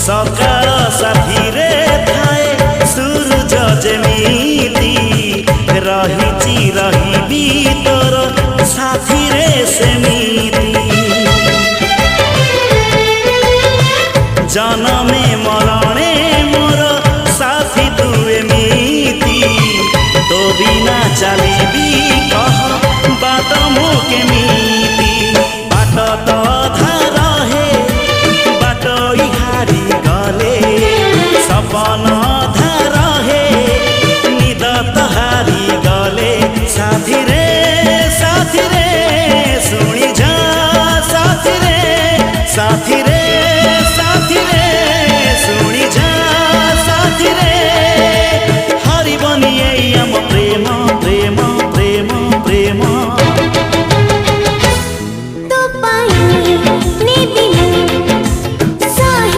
सकाळ साथीरे थाए सूरज जेमिति रहिची रहिबी तोर साथीरे सेमिति जनमे